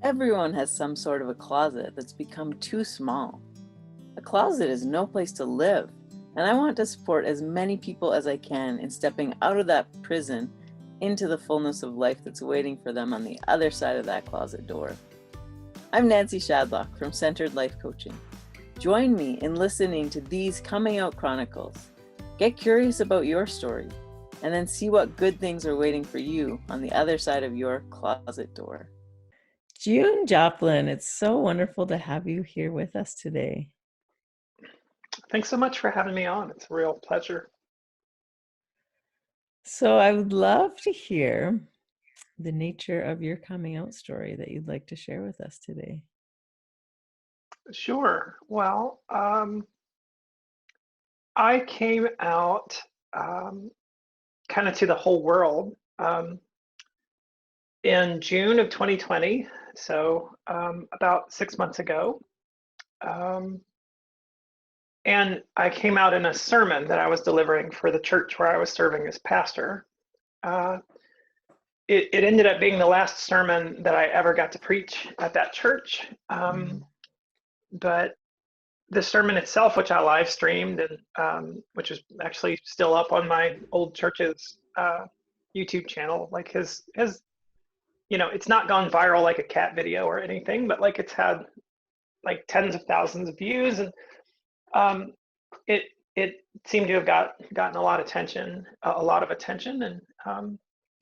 Everyone has some sort of a closet that's become too small. A closet is no place to live, and I want to support as many people as I can in stepping out of that prison into the fullness of life that's waiting for them on the other side of that closet door. I'm Nancy Shadlock from Centered Life Coaching. Join me in listening to these Coming Out Chronicles. Get curious about your story, and then see what good things are waiting for you on the other side of your closet door. June Joplin, it's so wonderful to have you here with us today. Thanks so much for having me on. It's a real pleasure. So I would love to hear the nature of your coming out story that you'd like to share with us today. Sure. Well, I came out kind of to the whole world in June of 2020, so about 6 months ago. And I came out in a sermon that I was delivering for the church where I was serving as pastor. It ended up being the last sermon that I ever got to preach at that church. But the sermon itself, which I live streamed and which is actually still up on my old church's YouTube channel, like his, it's not gone viral like a cat video or anything, but like it's had like tens of thousands of views, and it seemed to have gotten a lot of attention, and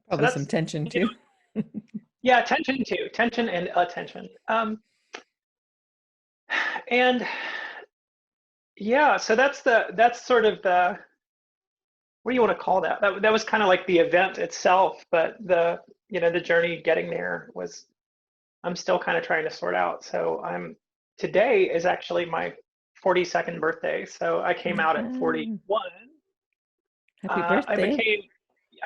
Probably so some that's tension too. yeah, attention too, tension and attention, and yeah, so that's sort of the, what do you want to call that? That was kind of like the event itself, but the journey getting there was, I'm still kind of trying to sort out. So today is actually my 42nd birthday. So I came out at 41. Happy I birthday. became,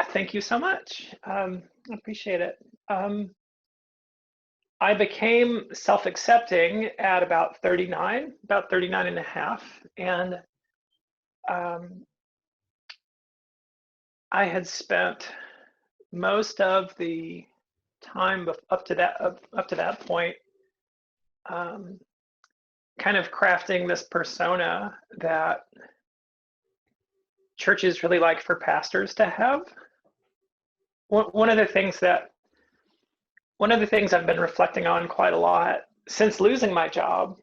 thank you so much. I appreciate it. I became self-accepting at about 39, about 39 and a half. And I had spent most of the time up to that point kind of crafting this persona that churches really like for pastors to have. One of the things I've been reflecting on quite a lot since losing my job,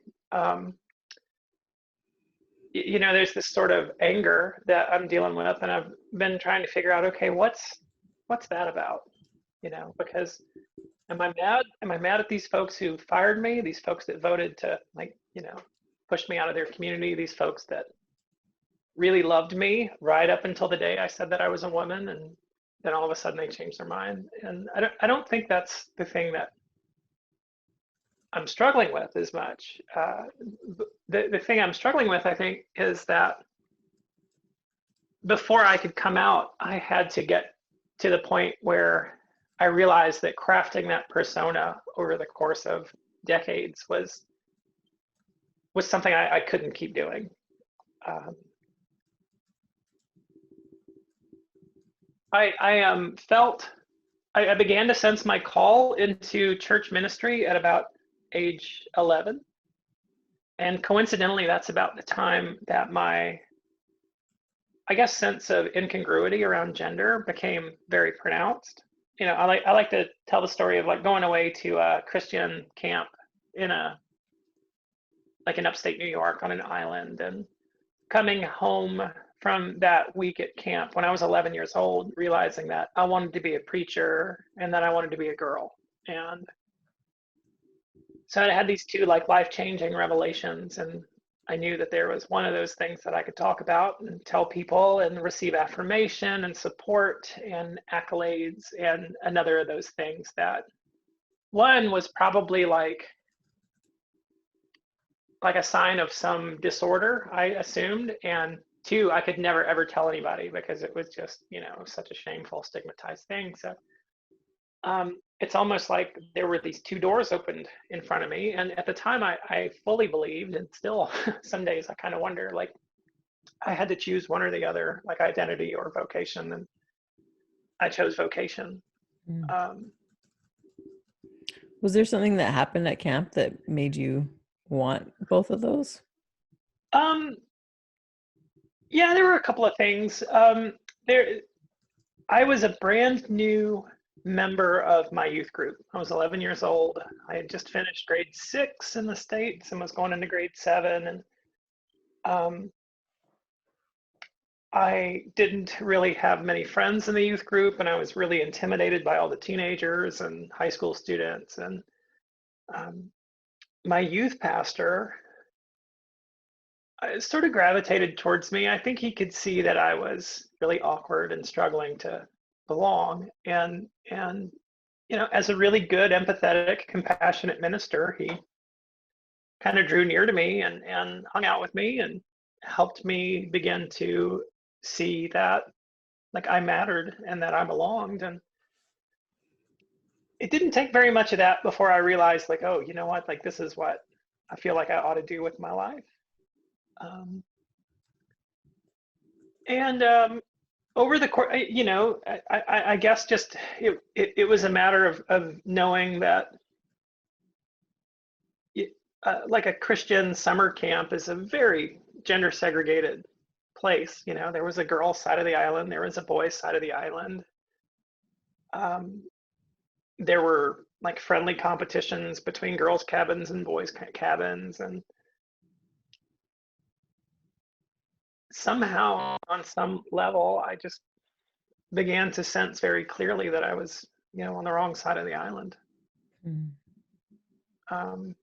there's this sort of anger that I'm dealing with, and I've been trying to figure out, okay, what's that about? Because am I mad at these folks who fired me, these folks that voted to, push me out of their community, these folks that really loved me right up until the day I said that I was a woman, and then all of a sudden they changed their mind. And I don't think that's the thing that I'm struggling with as much. The thing I'm struggling with, I think, is that before I could come out, I had to get to the point where I realized that crafting that persona over the course of decades was something I couldn't keep doing. I began to sense my call into church ministry at about age 11. And coincidentally, that's about the time that my, I guess, sense of incongruity around gender became very pronounced. I like to tell the story of like going away to a Christian camp in upstate New York on an island, and coming home from that week at camp when I was 11 years old, realizing that I wanted to be a preacher and that I wanted to be a girl. And so I had these two like life-changing revelations, and I knew that there was one of those things that I could talk about and tell people and receive affirmation and support and accolades, and another of those things that one was probably like a sign of some disorder, I assumed, and two, I could never ever tell anybody because it was just, such a shameful, stigmatized thing. So it's almost like there were these two doors opened in front of me. And at the time, I fully believed, and still some days I kind of wonder, like, I had to choose one or the other, like identity or vocation. And I chose vocation. Was there something that happened at camp that made you want both of those? Um, yeah, there were a couple of things. There, I was a brand new member of my youth group. I was 11 years old. I had just finished grade 6 in the States and was going into grade 7. And um, I didn't really have many friends in the youth group, and I was really intimidated by all the teenagers and high school students. And um, my youth pastor sort of gravitated towards me. I think he could see that I was really awkward and struggling to belong. And you know, as a really good, empathetic, compassionate minister, he kind of drew near to me and hung out with me and helped me begin to see that like I mattered and that I belonged. And it didn't take very much of that before I realized like, oh, you know what, like this is what I feel like I ought to do with my life. Um, and over the course, you know, I guess just it was a matter of knowing that like a Christian summer camp is a very gender segregated place. You know, there was a girls' side of the island, there was a boys' side of the island. Um, there were like friendly competitions between girls' cabins and boys' cabins, and somehow, on some level, I just began to sense very clearly that I was, you know, on the wrong side of the island. Mm. Um,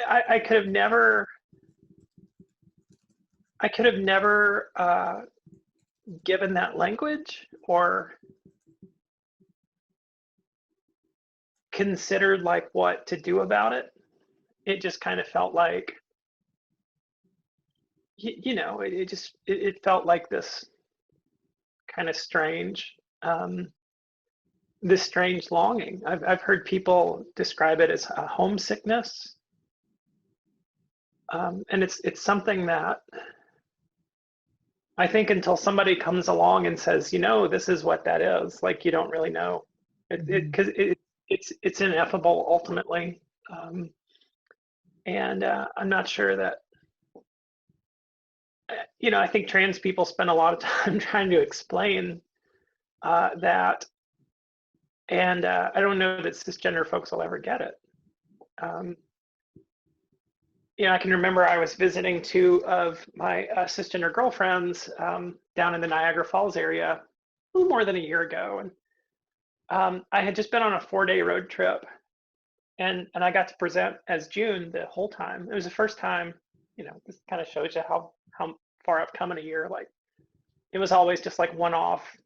I could have never, I could have never given that language or considered like what to do about it. It just kind of felt like, you know, it felt like this kind of strange, this strange longing. I've heard people describe it as a homesickness, and it's something that I think until somebody comes along and says, you know, this is what that is, like you don't really know it because it's ineffable ultimately, and I'm not sure that you know, I think trans people spend a lot of time trying to explain that, and I don't know that cisgender folks will ever get it. Um, you know, I can remember I was visiting two of my cisgender girlfriends down in the Niagara Falls area a little more than a year ago, and I had just been on a 4-day road trip, and I got to present as June the whole time. It was the first time, you know, this kind of shows you how far I've come in a year. Like it was always just like one-off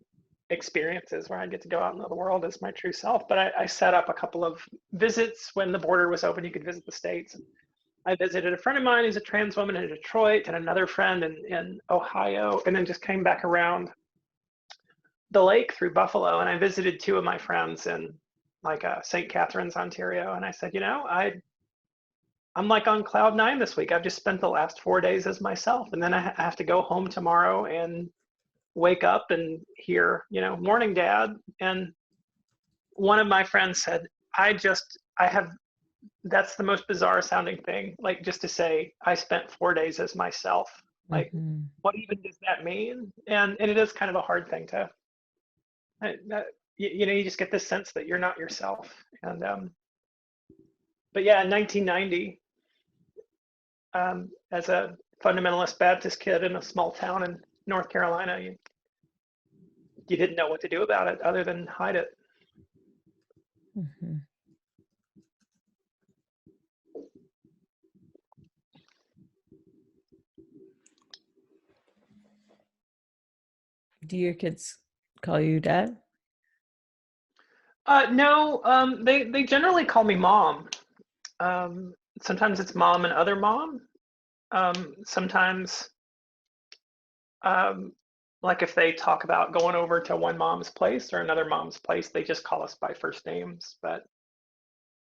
experiences where I get to go out into the world as my true self. But I set up a couple of visits when the border was open. You could visit the States. I visited a friend of mine who's a trans woman in Detroit and another friend in Ohio, and then just came back around the lake through Buffalo. And I visited two of my friends in like St. Catharines, Ontario. And I said, you know, I'm like on cloud 9 this week. I've just spent the last 4 days as myself. And then I have to go home tomorrow and wake up and hear, you know, morning, Dad. And one of my friends said, I have, that's the most bizarre sounding thing. Like just to say, I spent 4 days as myself. Like, what even does that mean? And it is kind of a hard thing to, you know, you just get this sense that you're not yourself. And, but yeah, in 1990, as a fundamentalist Baptist kid in a small town in North Carolina, you didn't know what to do about it other than hide it. Mm-hmm. Do your kids call you Dad? No, they generally call me Mom. Sometimes it's Mom and other Mom. Sometimes, like if they talk about going over to one mom's place or another mom's place, they just call us by first names. But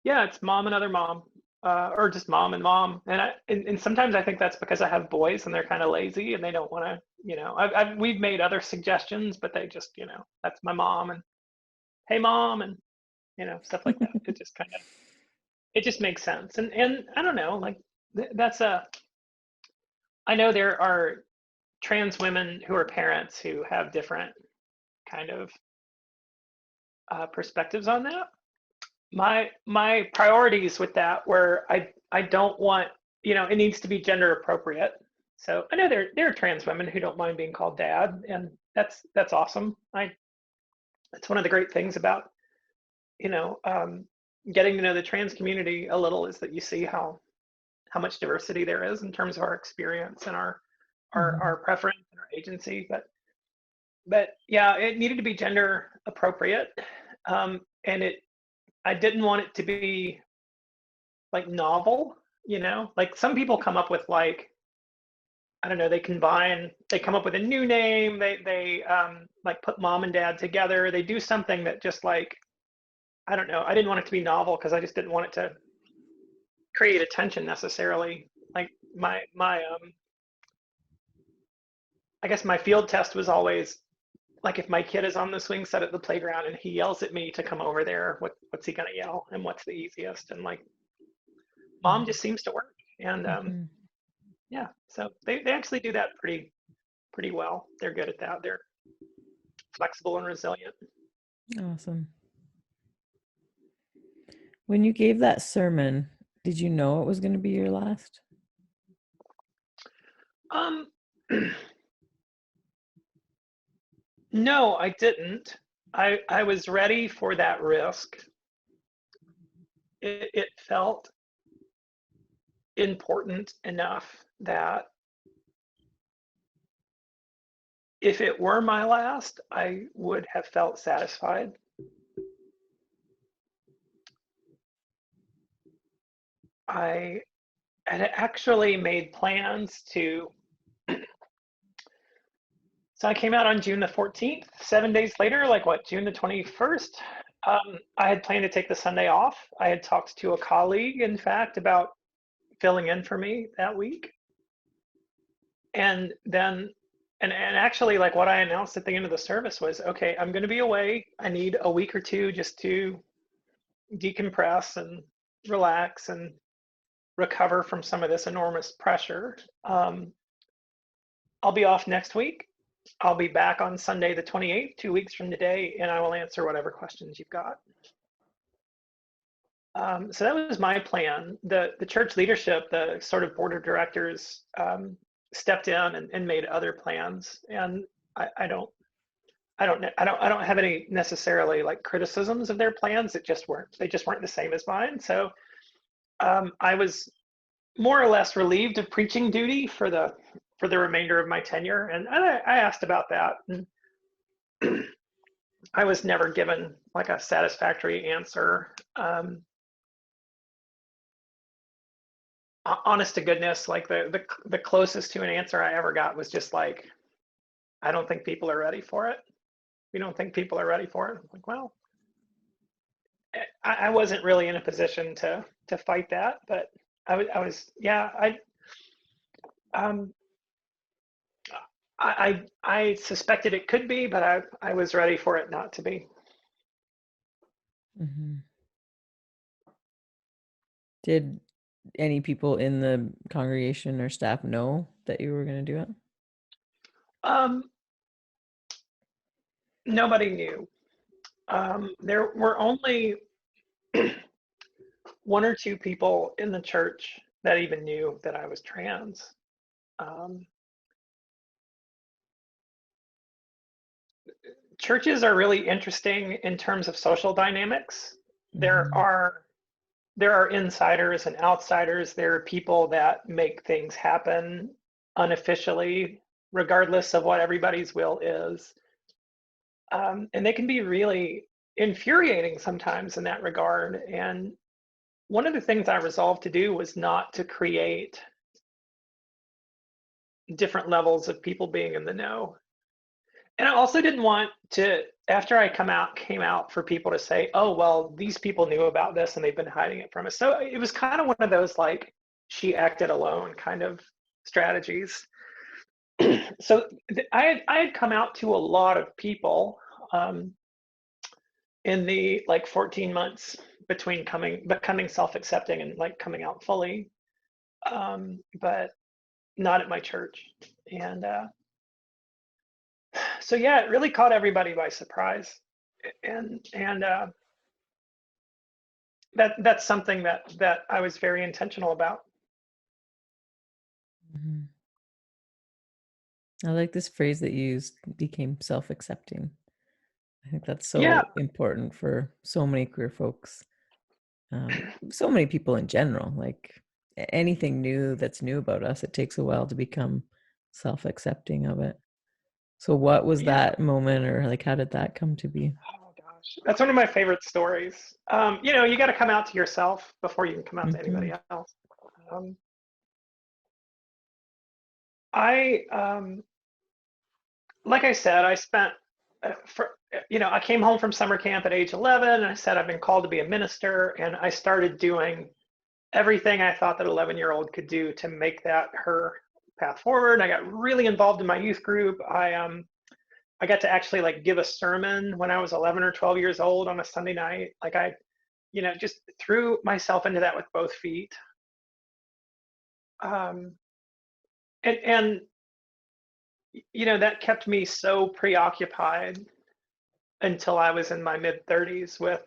yeah, it's Mom and other Mom, or just Mom and Mom. And sometimes I think that's because I have boys and they're kind of lazy and they don't want to, you know. We've made other suggestions, but they just, you know, that's my mom and hey Mom, and stuff like that. It just makes sense. And I don't know, like I know there are trans women who are parents who have different kind of perspectives on that. My priorities with that were I don't want, it needs to be gender appropriate. So I know there are trans women who don't mind being called dad, and that's awesome. That's one of the great things about getting to know the trans community a little, is that you see how much diversity there is in terms of our experience and our preference and our agency. But yeah, it needed to be gender appropriate, and I didn't want it to be like novel, like some people come up with, like, I don't know, they come up with a new name, they like put mom and dad together, they do something that just, like, I don't know, I didn't want it to be novel because I just didn't want it to create attention necessarily. Like I guess my field test was always, like, if my kid is on the swing set at the playground and he yells at me to come over there, what's he gonna yell, and what's the easiest? And, like, mom just seems to work. And yeah, so they actually do that pretty well. They're good at that. They're flexible and resilient. Awesome. When you gave that sermon, did you know it was going to be your last? No, I didn't. I was ready for that risk. It felt important enough that if it were my last, I would have felt satisfied. I had actually made plans to. So I came out on June the 14th. 7 days later, like June the 21st, I had planned to take the Sunday off. I had talked to a colleague, in fact, about filling in for me that week. And then, and actually, like, what I announced at the end of the service was, okay, I'm going to be away. I need a week or two just to decompress and relax and recover from some of this enormous pressure. I'll be off next week. I'll be back on Sunday the 28th, 2 weeks from today, and I will answer whatever questions you've got. So that was my plan. The church leadership, the sort of board of directors, stepped in and made other plans, and I don't have any necessarily, like, criticisms of their plans. They just weren't the same as mine. So I was more or less relieved of preaching duty for the remainder of my tenure, and I asked about that, and I was never given, like, a satisfactory answer. Honest to goodness, like, the closest to an answer I ever got was just like, I don't think people are ready for it. We don't think people are ready for it. I'm like, well, I wasn't really in a position to fight that, but I was, yeah, I suspected it could be, but I was ready for it not to be. Did any people in the congregation or staff know that you were going to do it? Nobody knew. There were only one or two people in the church that even knew that I was trans. Churches are really interesting in terms of social dynamics. There are insiders and outsiders. There are people that make things happen unofficially, regardless of what everybody's will is. And they can be really infuriating sometimes in that regard. And one of the things I resolved to do was not to create different levels of people being in the know. And I also didn't want to, after I came out, for people to say, oh, well, these people knew about this and they've been hiding it from us. So it was kind of one of those, like, she acted alone kind of strategies. So I had come out to a lot of people, in the like 14 months between becoming self-accepting and like coming out fully, but not at my church. And so yeah, it really caught everybody by surprise, and that's something that I was very intentional about. Mhm. I like this phrase that you used, became self-accepting. I think that's Yeah, so important for so many queer folks, so many people in general. Like anything new that's new about us, it takes a while to become self-accepting of it. So what was yeah. that moment, or like how did that come to be? Oh gosh, that's one of my favorite stories. You know, you got to come out to yourself before you can come out to Hmm. anybody else. Um, I like I said, I spent you know, I came home from summer camp at age 11, and I said I've been called to be a minister, and I started doing everything I thought that 11-year-old could do to make that her path forward. I got really involved in my youth group. I got to actually like give a sermon when I was 11 or 12 years old on a Sunday night. Like I, you know, just threw myself into that with both feet. Um, and you know, that kept me so preoccupied until I was in my mid 30s with,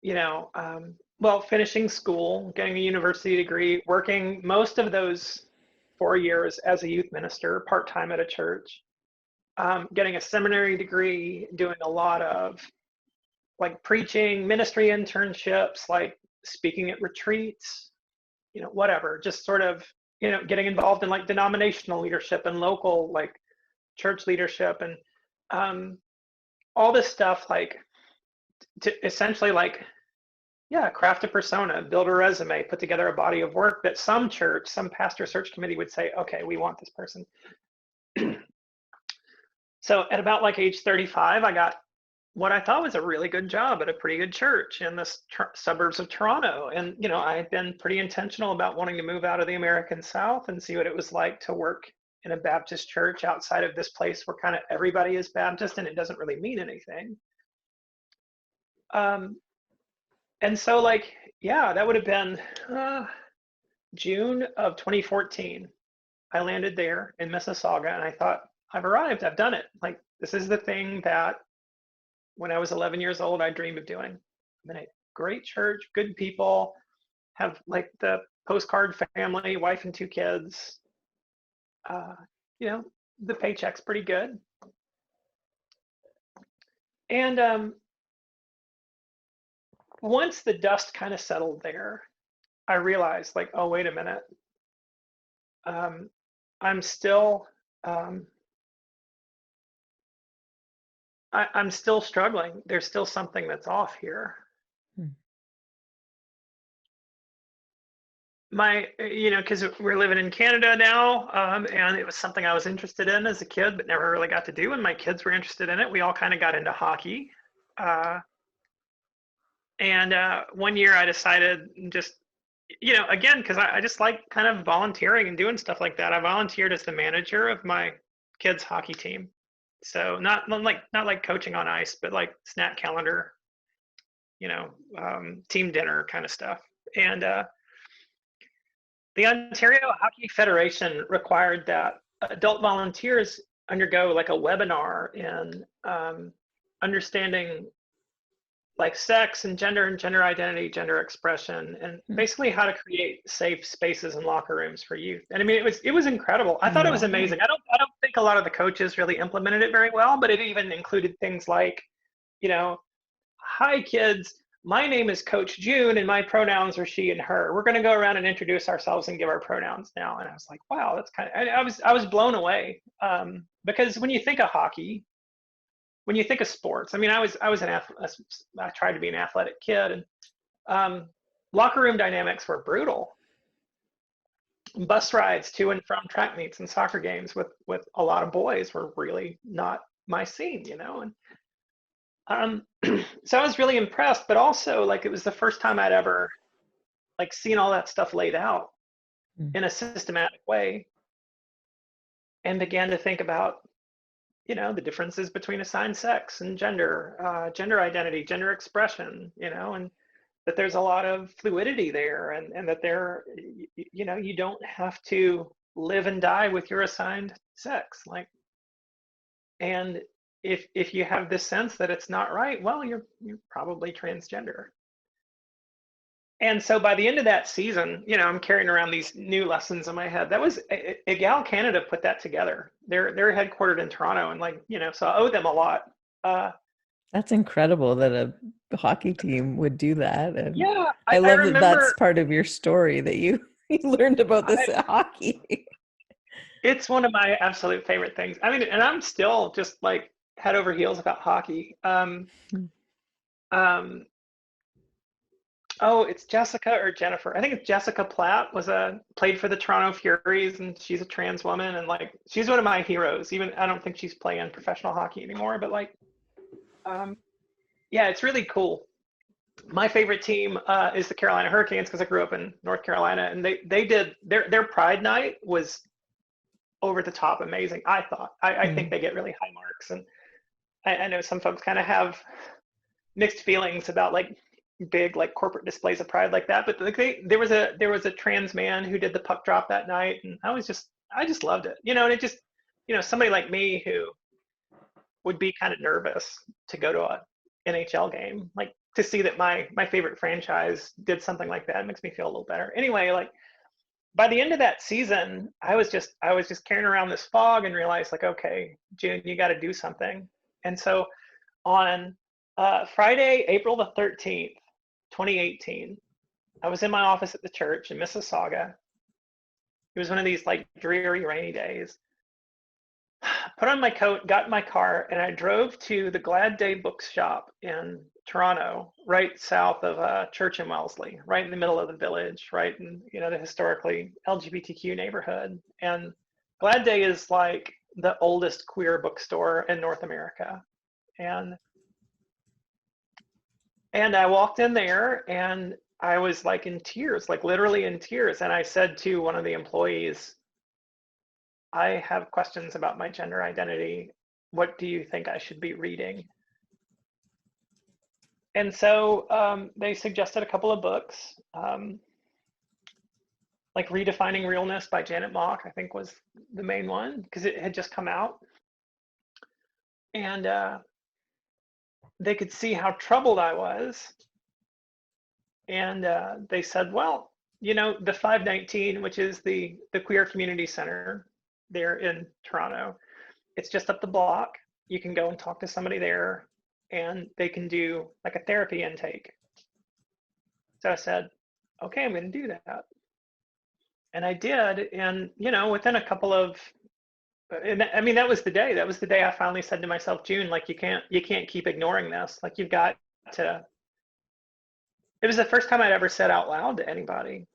you know, well, finishing school, getting a university degree, working most of those 4 years as a youth minister, part time at a church, getting a seminary degree, doing a lot of like preaching, ministry internships, like speaking at retreats, you know, whatever, just sort of, you know, getting involved in like denominational leadership and local like church leadership and all this stuff, like to essentially like, yeah, craft a persona, build a resume, put together a body of work that some church, some pastor search committee would say, okay, we want this person. So at about like age 35, I got what I thought was a really good job at a pretty good church in the suburbs of Toronto. And, you know, I had been pretty intentional about wanting to move out of the American South and see what it was like to work in a Baptist church outside of this place where kind of everybody is Baptist and it doesn't really mean anything. Um, and so, like, yeah, that would have been June of 2014. I landed there in Mississauga and I thought, I've arrived, I've done it. Like, this is the thing that when I was 11 years old, I dreamed of doing. I'm in a great church, good people, have like the postcard family, wife and 2 kids. Uh, you know, the paycheck's pretty good. And once the dust kind of settled there, I realized like, oh, wait a minute. Um, I'm still, um, I'm still struggling. There's still something that's off here. Hmm. You know, because we're living in Canada now, and it was something I was interested in as a kid, but never really got to do. And my kids were interested in it. We all kind of got into hockey. Uh, and one year I decided just, you know, again, because I just like kind of volunteering and doing stuff like that. I volunteered as the manager of my kids' hockey team. So not like coaching on ice, but like snack calendar, you know, team dinner kind of stuff. And the Ontario Hockey Federation required that adult volunteers undergo like a webinar in understanding like sex and gender identity, gender expression, and Hmm. basically how to create safe spaces and locker rooms for youth. And I mean, it was incredible. I thought it was Wow. amazing. I don't think a lot of the coaches really implemented it very well, but it even included things like, you know, hi kids, my name is Coach June and my pronouns are she and her. We're going to go around and introduce ourselves and give our pronouns now. And I was like, wow, that's kind of, I was blown away, because when you think of hockey, when you think of sports, I mean, I was an athlete. I tried to be an athletic kid, and locker room dynamics were brutal. Bus rides to and from track meets and soccer games with a lot of boys were really not my scene, you know. And so I was really impressed, but also like it was the first time I'd ever like seen all that stuff laid out Hmm. in a systematic way, and began to think about the differences between assigned sex and gender, gender identity, gender expression, and that there's a lot of fluidity there, and that you don't have to live and die with your assigned sex. And if you have this sense that it's not right, well, you're probably transgender. And so by the end of that season, I'm carrying around these new lessons in my head. That was Egal Canada put that together. They're headquartered in Toronto, and so I owe them a lot. That's incredible that a hockey team would do that. And Yeah, I love that that's remember part of your story, that you learned about this hockey. It's one of my absolute favorite things. I mean, and I'm still just like head over heels about hockey. Oh, it's Jessica or Jennifer. I think it's Jessica Platt played for the Toronto Furies, and she's a trans woman, and she's one of my heroes. Even I don't think she's playing professional hockey anymore, but yeah, it's really cool. My favorite team is the Carolina Hurricanes, because I grew up in North Carolina, and they did their Pride Night was over the top amazing. I thought. I think they get really high marks, and I know some folks kind of have mixed feelings about big corporate displays of pride like that, but there was a trans man who did the puck drop that night, and I just loved it, and it just, somebody like me who would be kind of nervous to go to a NHL game, to see that my favorite franchise did something like that, makes me feel a little better. Anyway, by the end of that season, I was just carrying around this fog and realized okay, June, you got to do something. And so on Friday, April the 13th, 2018, I was in my office at the church in Mississauga. It was one of these dreary, rainy days. Put on my coat, got in my car, and I drove to the Glad Day Bookshop in Toronto, right south of Church and Wellesley, right in the middle of the village, right in the historically LGBTQ neighborhood. And Glad Day is the oldest queer bookstore in North America. And I walked in there, and I was in tears, literally in tears. And I said to one of the employees, I have questions about my gender identity. What do you think I should be reading? And so they suggested a couple of books, Redefining Realness by Janet Mock, I think was the main one, because it had just come out. And they could see how troubled I was. And they said, well, the 519, which is the Queer Community Center there in Toronto, it's just up the block. You can go and talk to somebody there, and they can do a therapy intake. So I said, okay, I'm going to do that. And I did. And, within a couple of, I mean, that was the day I finally said to myself, June, you can't keep ignoring this. You've got to. It was the first time I'd ever said out loud to anybody,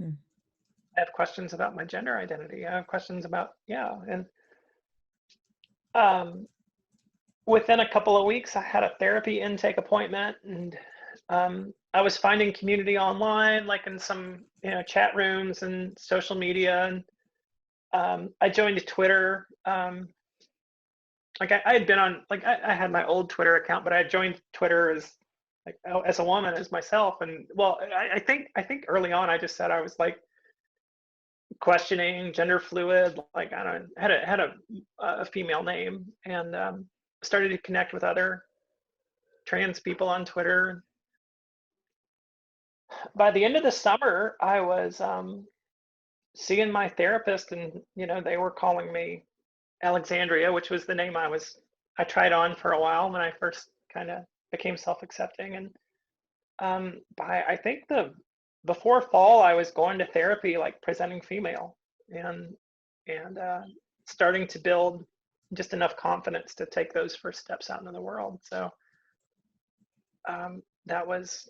I have questions about my gender identity. I have questions about, and within a couple of weeks, I had a therapy intake appointment, and I was finding community online, in some, chat rooms and social media. And I joined Twitter. I had been on, I had my old Twitter account, but I joined Twitter as a woman, as myself. And well, I think early on, I just said I was questioning, gender fluid, I don't know, had a female name, and started to connect with other trans people on Twitter. By the end of the summer, I was seeing my therapist, and they were calling me Alexandria, which was the name I tried on for a while when I first kind of became self-accepting. And I think before fall, I was going to therapy, presenting female, and starting to build just enough confidence to take those first steps out into the world. So that was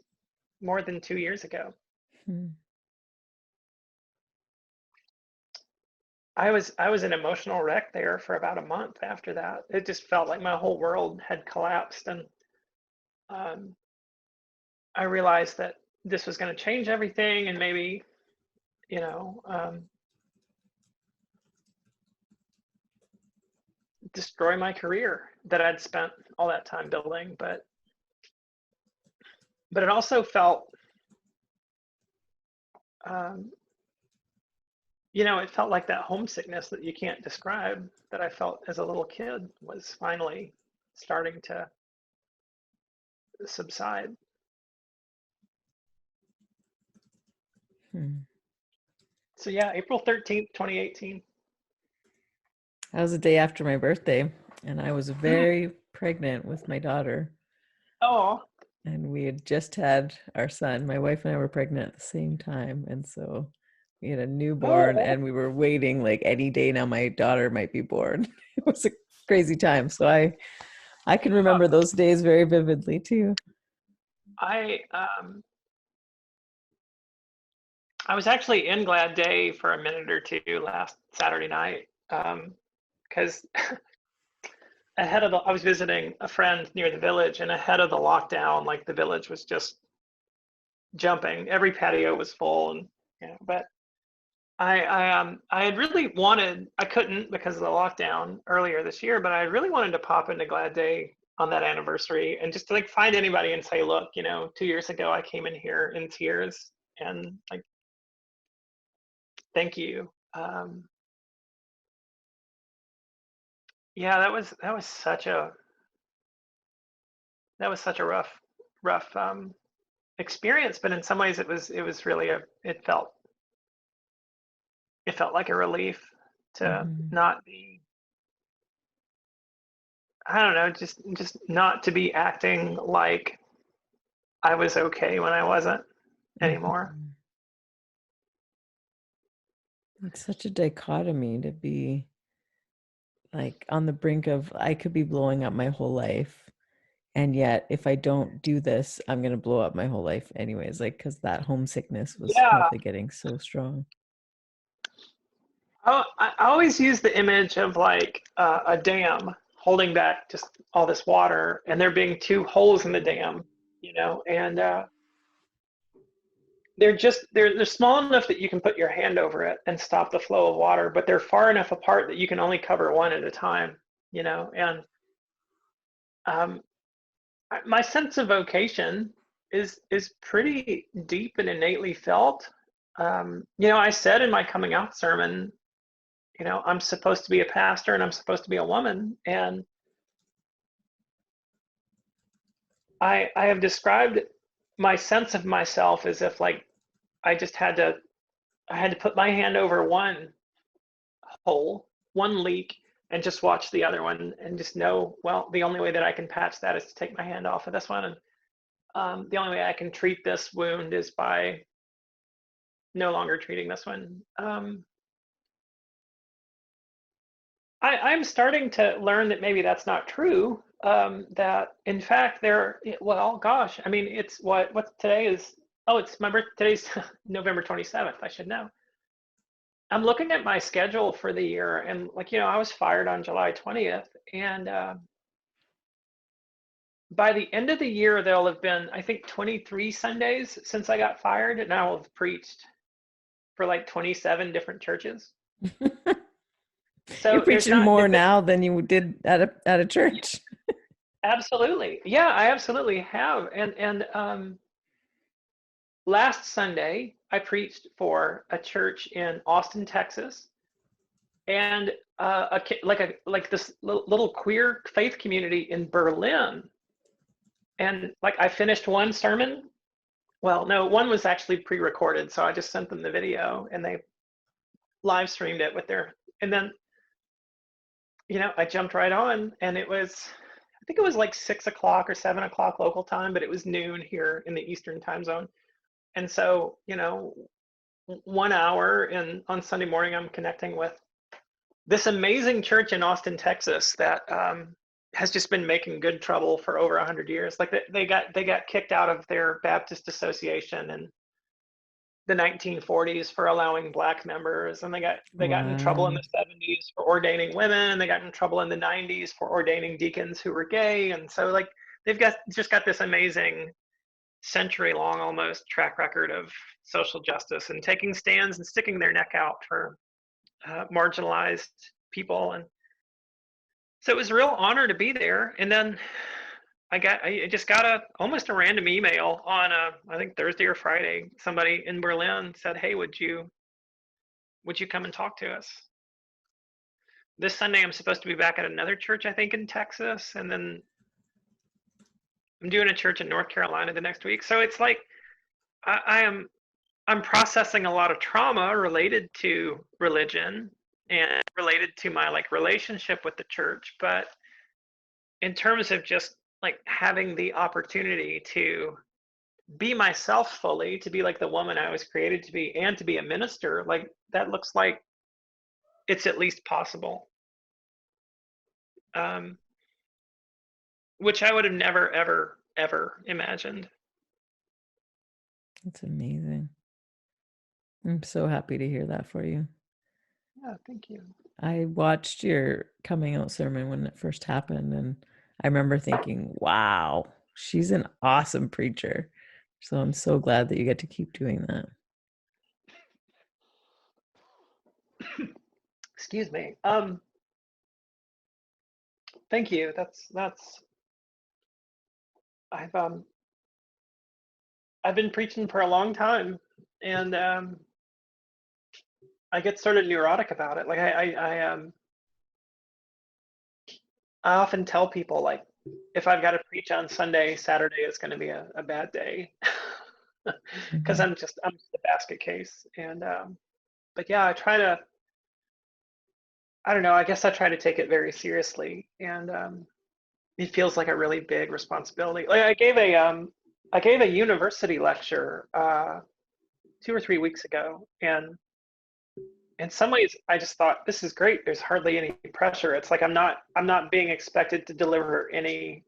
more than 2 years ago. I was an emotional wreck there for about a month after that. It just felt like my whole world had collapsed, and I realized that this was going to change everything, and maybe, destroy my career that I'd spent all that time building. But it also felt, it felt like that homesickness that you can't describe that I felt as a little kid was finally starting to subside. So yeah, April 13th, 2018. That was the day after my birthday, and I was very pregnant with my daughter. Oh. And we had just had our son. My wife and I were pregnant at the same time, and so we had a newborn, and we were waiting like any day now my daughter might be born. It was a crazy time. So I can remember those days very vividly too. I was actually in Glad Day for a minute or two last Saturday night, because I was visiting a friend near the village, and ahead of the lockdown, like the village was just jumping. Every patio was full, and but I had really wanted, I couldn't because of the lockdown earlier this year, but I really wanted to pop into Glad Day on that anniversary and just to like find anybody and say, look, 2 years ago I came in here in tears and like, thank you. Yeah, that was such a rough experience, but in some ways it was really it felt like a relief to not be, I don't know, just not to be acting like I was okay when I wasn't anymore. It's such a dichotomy to be like on the brink of, I could be blowing up my whole life, and yet if I don't do this, I'm going to blow up my whole life anyways, like because that homesickness was probably getting so strong. Oh, I always use the image of like a dam holding back just all this water, and there being two holes in the dam, and they're small enough that you can put your hand over it and stop the flow of water, but they're far enough apart that you can only cover one at a time, and my sense of vocation is pretty deep and innately felt. I said in my coming out sermon, I'm supposed to be a pastor and I'm supposed to be a woman, and I have described my sense of myself as if like I had to put my hand over one hole, one leak, and just watch the other one and just know, well, the only way that I can patch that is to take my hand off of this one, and the only way I can treat this wound is by no longer treating this one. I'm starting to learn that maybe that's not true. That in fact well, gosh, I mean, it's what today is. Oh, it's my birthday. Today's November 27th. I should know. I'm looking at my schedule for the year, and like, I was fired on July 20th, and by the end of the year, there'll have been, I think, 23 Sundays since I got fired, and I will have preached for like 27 different churches. So you're preaching more now than you did at a church. Absolutely. Yeah, I absolutely have. And last Sunday, I preached for a church in Austin, Texas, and this little queer faith community in Berlin. And like I finished one sermon. Well, no, one was actually pre-recorded, so I just sent them the video, and they live streamed it and then I jumped right on, and I think it was like 6 o'clock or 7 o'clock local time, but it was noon here in the Eastern time zone. And so, 1 hour on Sunday morning, I'm connecting with this amazing church in Austin, Texas that has just been making good trouble for over 100 years. Like they got kicked out of their Baptist association in the 1940s for allowing Black members, and they got in trouble in the 70s for ordaining women, and they got in trouble in the 90s for ordaining deacons who were gay. And so like they've got this amazing century-long almost track record of social justice and taking stands and sticking their neck out for marginalized people. And So it was a real honor to be there. And then I just got almost a random email on I think Thursday or Friday. Somebody in Berlin said, "Hey, would you come and talk to us?" This Sunday I'm supposed to be back at another church, I think in Texas, and then I'm doing a church in North Carolina the next week. So it's like I'm processing a lot of trauma related to religion and related to my like relationship with the church, but in terms of just like having the opportunity to be myself fully, to be like the woman I was created to be, and to be a minister, like that looks like it's at least possible. Um, which I would have never, ever, ever imagined. That's amazing. I'm so happy to hear that for you. Yeah, thank you. I watched your coming out sermon when it first happened, and I remember thinking, wow, she's an awesome preacher. So I'm so glad that you get to keep doing that. Excuse me. Thank you. That's I've been preaching for a long time, and I get sort of neurotic about it. Like I often tell people, like, if I've got to preach on Sunday, Saturday is going to be a bad day, because I'm just a basket case. And but yeah, I don't know, I guess I try to take it very seriously, and it feels like a really big responsibility. Like I gave a university lecture 2 or 3 weeks ago, and in some ways I just thought, this is great, there's hardly any pressure. It's like I'm not being expected to deliver any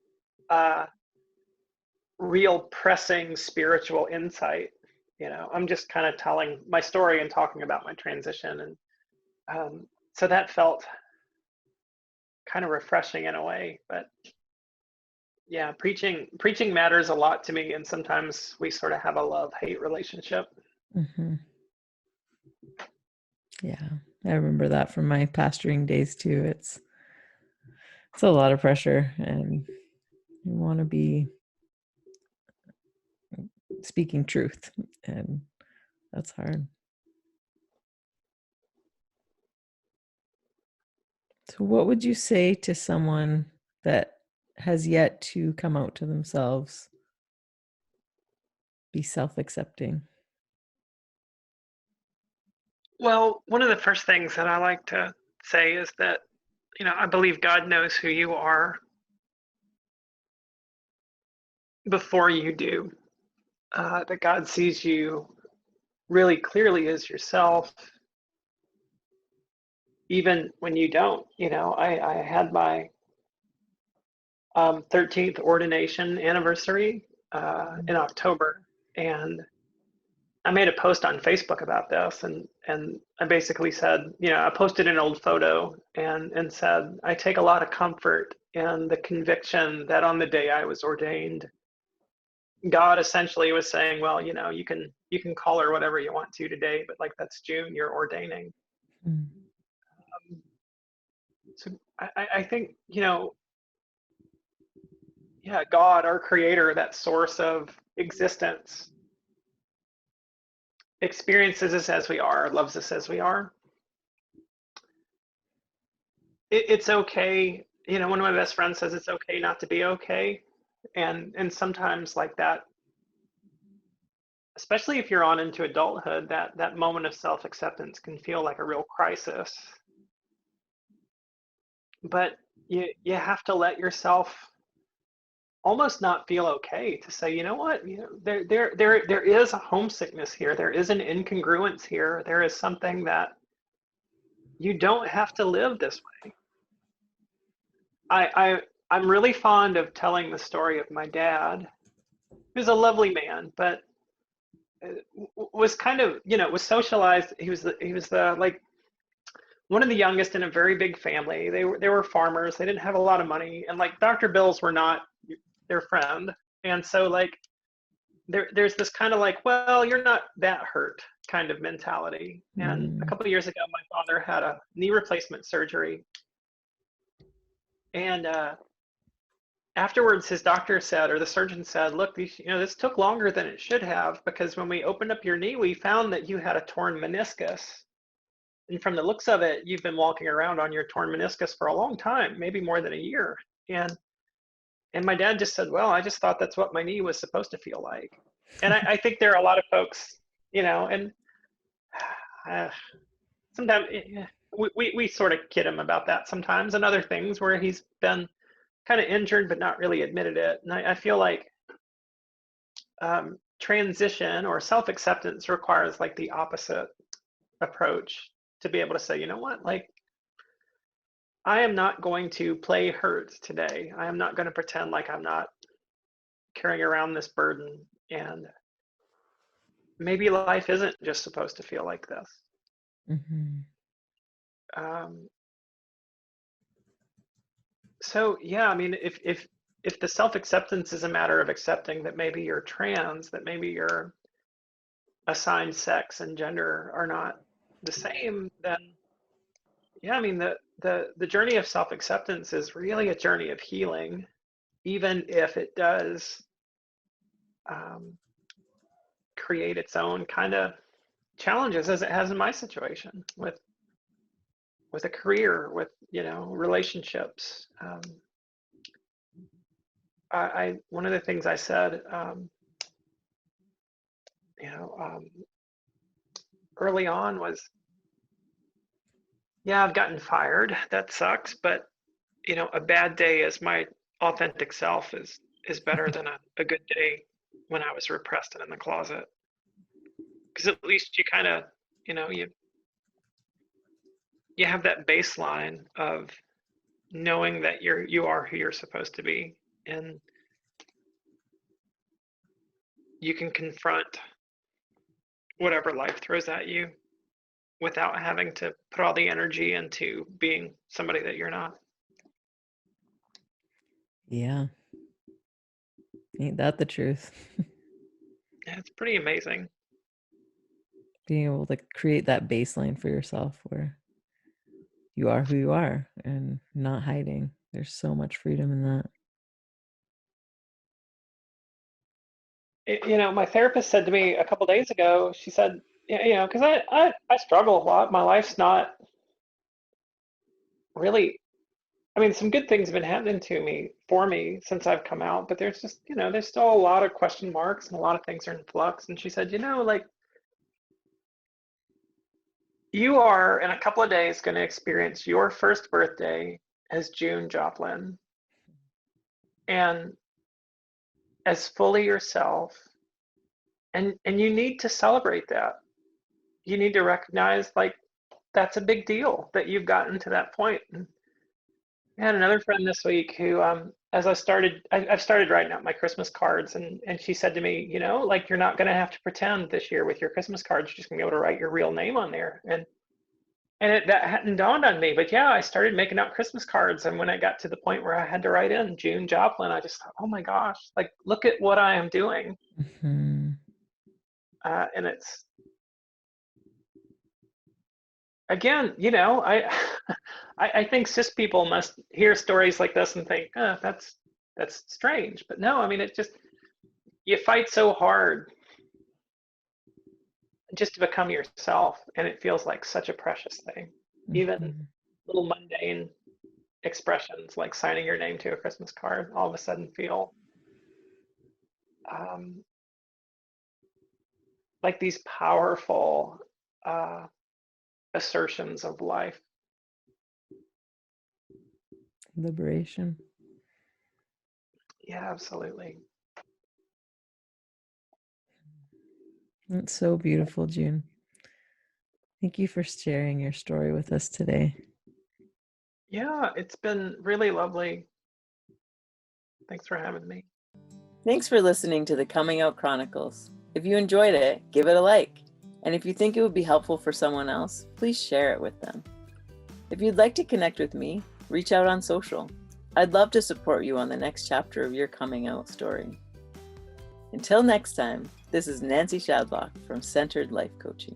real pressing spiritual insight. I'm just kind of telling my story and talking about my transition, and so that felt kind of refreshing in a way. But yeah, preaching matters a lot to me, and sometimes we sort of have a love-hate relationship. Mm-hmm. Yeah, I remember that from my pastoring days too. It's a lot of pressure, and you want to be speaking truth, and that's hard. So what would you say to someone that has yet to come out to themselves, be self-accepting? Well, one of the first things that I like to say is that, I believe God knows who you are before you do. That God sees you really clearly as yourself, even when you don't. I had my 13th ordination anniversary in October, and I made a post on Facebook about this, and I basically said, I posted an old photo and said, I take a lot of comfort in the conviction that on the day I was ordained, God essentially was saying, well, you can call her whatever you want to today, but like that's June, you're ordaining. Mm. So I think, yeah, God, our creator, that source of existence, experiences us as we are, loves us as we are. It's okay. One of my best friends says it's okay not to be okay. And sometimes like that, especially if you're on into adulthood, that moment of self-acceptance can feel like a real crisis. But you have to let yourself almost not feel okay to say, you know what, there is a homesickness here. There is an incongruence here. There is something that you don't have to live this way. I'm really fond of telling the story of my dad, who's a lovely man, but was kind of, was socialized. He was the like one of the youngest in a very big family. They were farmers. They didn't have a lot of money, and like Dr. Bills were not their friend. And so like there's this kind of like, well, you're not that hurt kind of mentality. And a couple of years ago, my father had a knee replacement surgery. And afterwards, his doctor said, or the surgeon said, look, this took longer than it should have, because when we opened up your knee, we found that you had a torn meniscus. And from the looks of it, you've been walking around on your torn meniscus for a long time, maybe more than a year. And my dad just said, well, I just thought that's what my knee was supposed to feel like. And I think there are a lot of folks, and sometimes we sort of kid him about that sometimes, and other things where he's been kind of injured but not really admitted it. And I feel like transition or self-acceptance requires like the opposite approach, to be able to say, you know what, like, I am not going to play hurt today. I am not going to pretend like I'm not carrying around this burden. And maybe life isn't just supposed to feel like this. So yeah, I mean, if the self-acceptance is a matter of accepting that maybe you're trans, that maybe your assigned sex and gender are not the same, then yeah, I mean, the journey of self-acceptance is really a journey of healing, even if it does create its own kind of challenges, as it has in my situation with a career, with relationships. I one of the things I said, early on was, yeah, I've gotten fired. That sucks, but a bad day as my authentic self is better than a good day when I was repressed and in the closet. Because at least you kind of, you have that baseline of knowing that you are who you're supposed to be, and you can confront whatever life throws at you without having to put all the energy into being somebody that you're not. Yeah. Ain't that the truth? Yeah, it's pretty amazing. Being able to create that baseline for yourself where you are who you are and not hiding. There's so much freedom in that. My therapist said to me a couple days ago, she said, because I struggle a lot. My life's not really, I mean, some good things have been happening for me since I've come out, but there's just, there's still a lot of question marks and a lot of things are in flux. And she said, like, you are in a couple of days going to experience your first birthday as June Joplin, and as fully yourself. And you need to celebrate that. You need to recognize, like, that's a big deal that you've gotten to that point. And I had another friend this week who, as I've started writing out my Christmas cards, and she said to me, like, you're not going to have to pretend this year with your Christmas cards. You're just going to be able to write your real name on there. And that hadn't dawned on me, but yeah, I started making out Christmas cards. And when I got to the point where I had to write in June Joplin, I just thought, oh my gosh, like, look at what I am doing. And it's, again, I think cis people must hear stories like this and think, oh, that's strange. But no, I mean, it just, you fight so hard just to become yourself, and it feels like such a precious thing. Even little mundane expressions like signing your name to a Christmas card all of a sudden feel like these powerful assertions of life. Liberation. Yeah, absolutely. That's so beautiful, June. Thank you for sharing your story with us today. Yeah, it's been really lovely. Thanks for having me. Thanks for listening to the Coming Out Chronicles. If you enjoyed it, give it a like. And if you think it would be helpful for someone else, please share it with them. If you'd like to connect with me, reach out on social. I'd love to support you on the next chapter of your coming out story. Until next time, this is Nancy Shadlock from Centered Life Coaching.